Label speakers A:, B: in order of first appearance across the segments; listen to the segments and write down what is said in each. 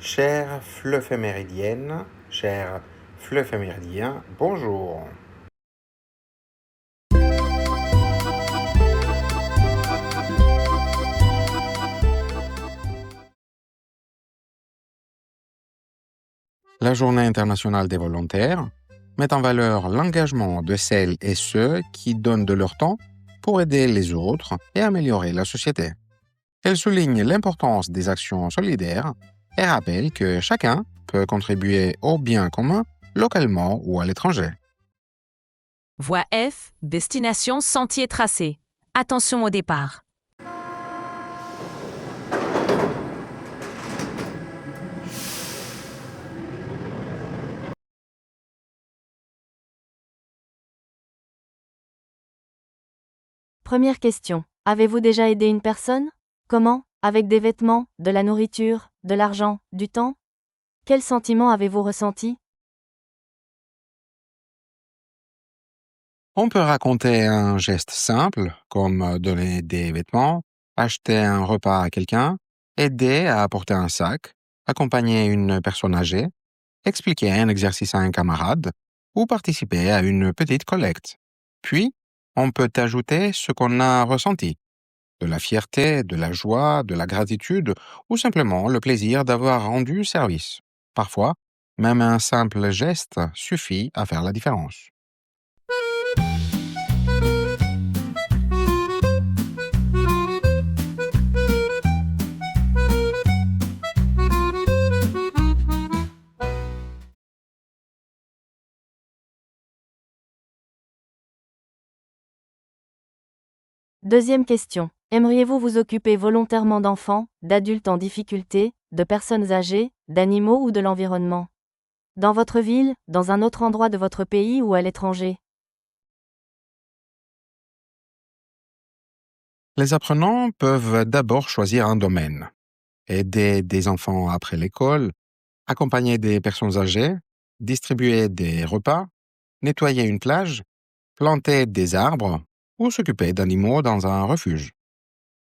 A: Chère fleuve méridienne, cher fleuve méridien, bonjour. La Journée internationale des volontaires met en valeur l'engagement de celles et ceux qui donnent de leur temps pour aider les autres et améliorer la société. Elle souligne l'importance des actions solidaires et rappelle que chacun peut contribuer au bien commun localement ou à l'étranger.
B: Voie F, destination sentier tracé. Attention au départ.
C: Première question. Avez-vous déjà aidé une personne? Comment? Avec des vêtements, de la nourriture, de l'argent, du temps? Quel sentiment avez-vous ressenti?
A: On peut raconter un geste simple, comme donner des vêtements, acheter un repas à quelqu'un, aider à apporter un sac, accompagner une personne âgée, expliquer un exercice à un camarade ou participer à une petite collecte. Puis, on peut ajouter ce qu'on a ressenti, de la fierté, de la joie, de la gratitude ou simplement le plaisir d'avoir rendu service. Parfois, même un simple geste suffit à faire la différence.
C: Deuxième question. Aimeriez-vous vous occuper volontairement d'enfants, d'adultes en difficulté, de personnes âgées, d'animaux ou de l'environnement? Dans votre ville, dans un autre endroit de votre pays ou à l'étranger?
A: Les apprenants peuvent d'abord choisir un domaine, aider des enfants après l'école, accompagner des personnes âgées, distribuer des repas, nettoyer une plage, planter des arbres ou s'occuper d'animaux dans un refuge.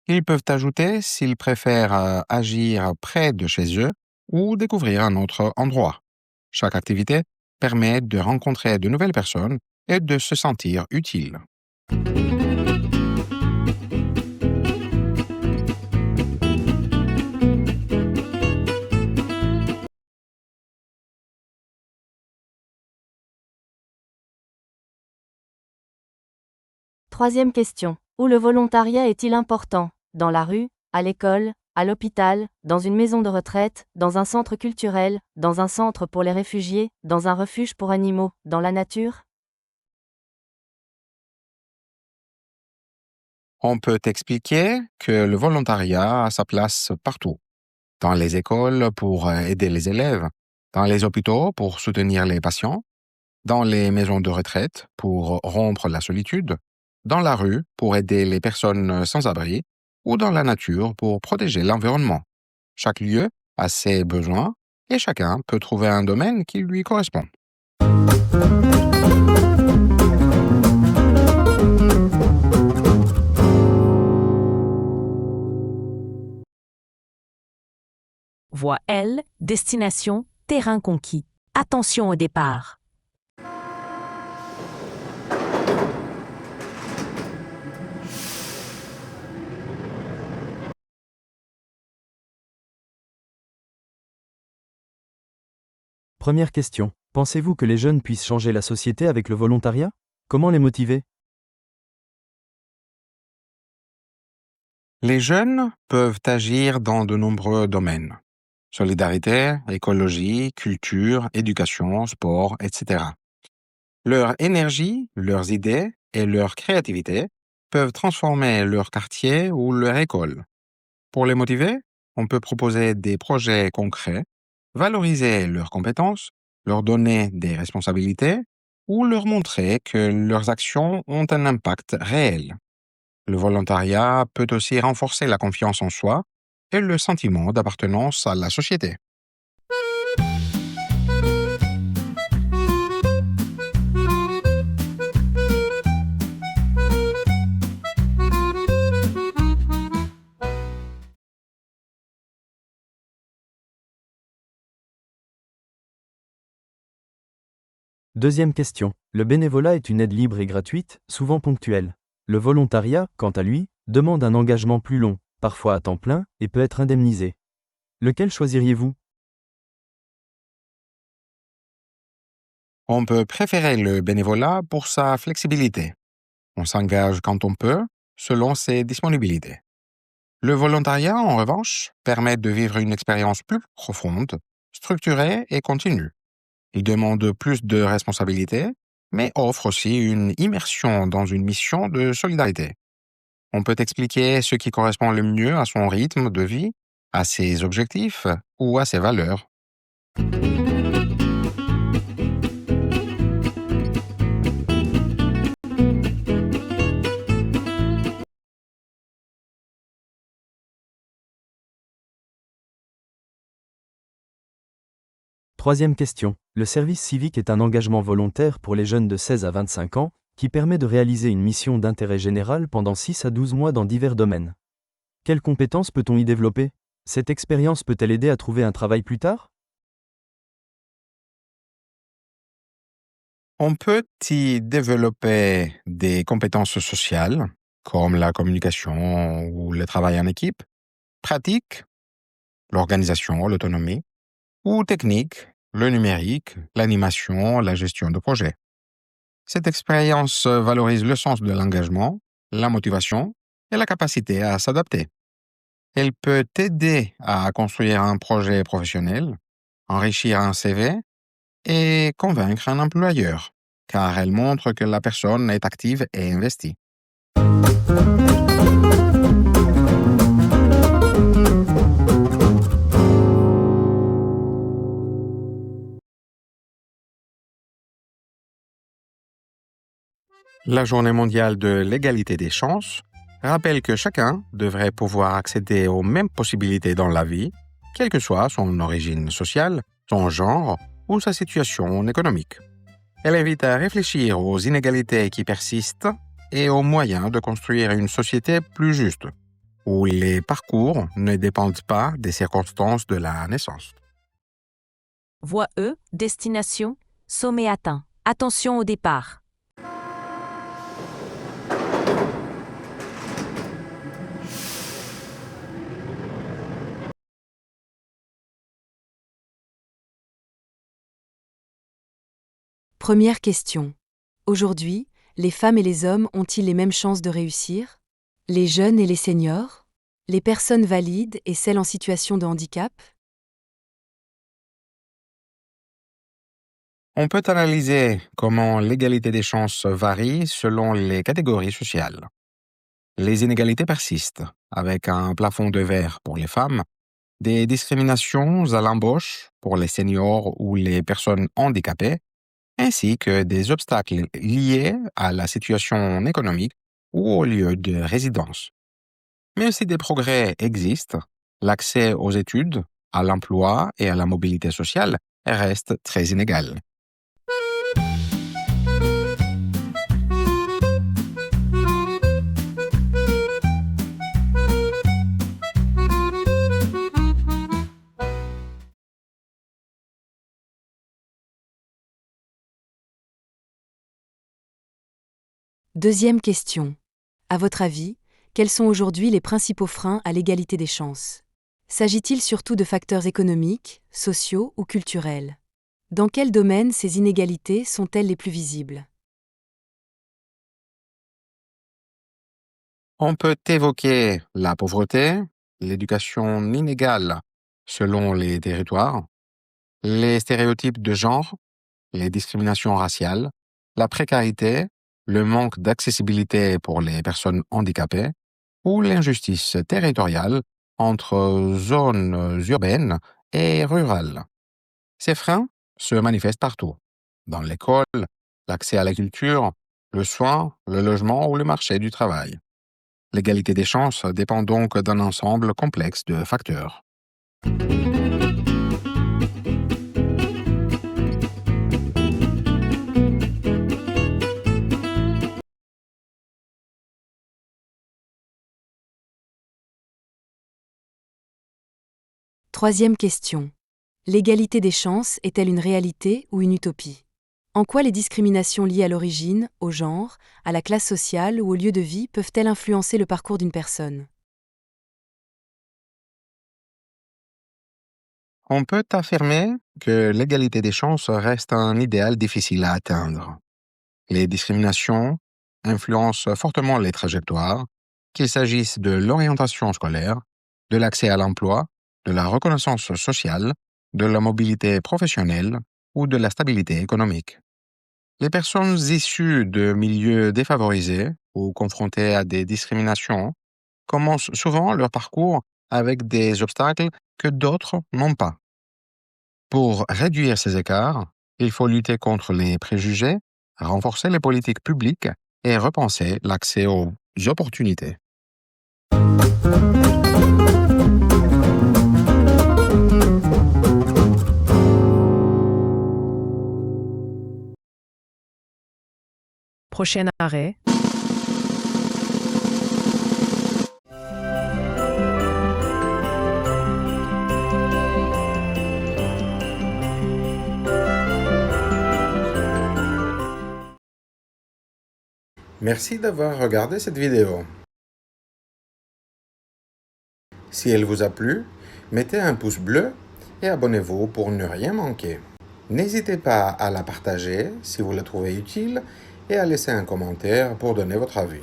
A: Ils peuvent ajouter s'ils préfèrent agir près de chez eux ou découvrir un autre endroit. Chaque activité permet de rencontrer de nouvelles personnes et de se sentir utile.
C: Troisième question. Où le volontariat est-il important? Dans la rue, à l'école, à l'hôpital, dans une maison de retraite, dans un centre culturel, dans un centre pour les réfugiés, dans un refuge pour animaux, dans la nature?
A: On peut expliquer que le volontariat a sa place partout. Dans les écoles pour aider les élèves, dans les hôpitaux pour soutenir les patients, dans les maisons de retraite pour rompre la solitude, dans la rue pour aider les personnes sans abri ou dans la nature pour protéger l'environnement. Chaque lieu a ses besoins et chacun peut trouver un domaine qui lui correspond.
B: Voie L, destination terrain conquis. Attention au départ.
D: Première question. Pensez-vous que les jeunes puissent changer la société avec le volontariat? Comment les motiver?
A: Les jeunes peuvent agir dans de nombreux domaines. Solidarité, écologie, culture, éducation, sport, etc. Leur énergie, leurs idées et leur créativité peuvent transformer leur quartier ou leur école. Pour les motiver, on peut proposer des projets concrets, valoriser leurs compétences, leur donner des responsabilités ou leur montrer que leurs actions ont un impact réel. Le volontariat peut aussi renforcer la confiance en soi et le sentiment d'appartenance à la société.
D: Deuxième question. Le bénévolat est une aide libre et gratuite, souvent ponctuelle. Le volontariat, quant à lui, demande un engagement plus long, parfois à temps plein, et peut être indemnisé. Lequel choisiriez-vous?
A: On peut préférer le bénévolat pour sa flexibilité. On s'engage quand on peut, selon ses disponibilités. Le volontariat, en revanche, permet de vivre une expérience plus profonde, structurée et continue. Il demande plus de responsabilités, mais offre aussi une immersion dans une mission de solidarité. On peut expliquer ce qui correspond le mieux à son rythme de vie, à ses objectifs ou à ses valeurs.
D: Troisième question. Le service civique est un engagement volontaire pour les jeunes de 16 à 25 ans, qui permet de réaliser une mission d'intérêt général pendant 6 à 12 mois dans divers domaines. Quelles compétences peut-on y développer? Cette expérience peut-elle aider à trouver un travail plus tard?
A: On peut y développer des compétences sociales, comme la communication ou le travail en équipe, pratiques, l'organisation, l'autonomie, ou techniques, le numérique, l'animation, la gestion de projets. Cette expérience valorise le sens de l'engagement, la motivation et la capacité à s'adapter. Elle peut t'aider à construire un projet professionnel, enrichir un CV et convaincre un employeur, car elle montre que la personne est active et investie. La Journée mondiale de l'égalité des chances rappelle que chacun devrait pouvoir accéder aux mêmes possibilités dans la vie, quelle que soit son origine sociale, son genre ou sa situation économique. Elle invite à réfléchir aux inégalités qui persistent et aux moyens de construire une société plus juste, où les parcours ne dépendent pas des circonstances de la naissance.
B: Voie E, destination, sommet atteint. Attention au départ.
E: Première question. Aujourd'hui, les femmes et les hommes ont-ils les mêmes chances de réussir? Les jeunes et les seniors? Les personnes valides et celles en situation de handicap?
A: On peut analyser comment l'égalité des chances varie selon les catégories sociales. Les inégalités persistent, avec un plafond de verre pour les femmes, des discriminations à l'embauche pour les seniors ou les personnes handicapées, ainsi que des obstacles liés à la situation économique ou au lieu de résidence. Même si des progrès existent, l'accès aux études, à l'emploi et à la mobilité sociale reste très inégal.
E: Deuxième question. À votre avis, quels sont aujourd'hui les principaux freins à l'égalité des chances? S'agit-il surtout de facteurs économiques, sociaux ou culturels? Dans quels domaines ces inégalités sont-elles les plus visibles?
A: On peut évoquer la pauvreté, l'éducation inégale selon les territoires, les stéréotypes de genre, les discriminations raciales, la précarité, le manque d'accessibilité pour les personnes handicapées ou l'injustice territoriale entre zones urbaines et rurales. Ces freins se manifestent partout, dans l'école, l'accès à la culture, le soin, le logement ou le marché du travail. L'égalité des chances dépend donc d'un ensemble complexe de facteurs.
E: Troisième question. L'égalité des chances est-elle une réalité ou une utopie? En quoi les discriminations liées à l'origine, au genre, à la classe sociale ou au lieu de vie peuvent-elles influencer le parcours d'une personne?
A: On peut affirmer que l'égalité des chances reste un idéal difficile à atteindre. Les discriminations influencent fortement les trajectoires, qu'il s'agisse de l'orientation scolaire, de l'accès à l'emploi, de la reconnaissance sociale, de la mobilité professionnelle ou de la stabilité économique. Les personnes issues de milieux défavorisés ou confrontées à des discriminations commencent souvent leur parcours avec des obstacles que d'autres n'ont pas. Pour réduire ces écarts, il faut lutter contre les préjugés, renforcer les politiques publiques et repenser l'accès aux opportunités.
F: Prochain arrêt.
A: Merci d'avoir regardé cette vidéo. Si elle vous a plu, mettez un pouce bleu et abonnez-vous pour ne rien manquer. N'hésitez pas à la partager si vous la trouvez utile et à laisser un commentaire pour donner votre avis.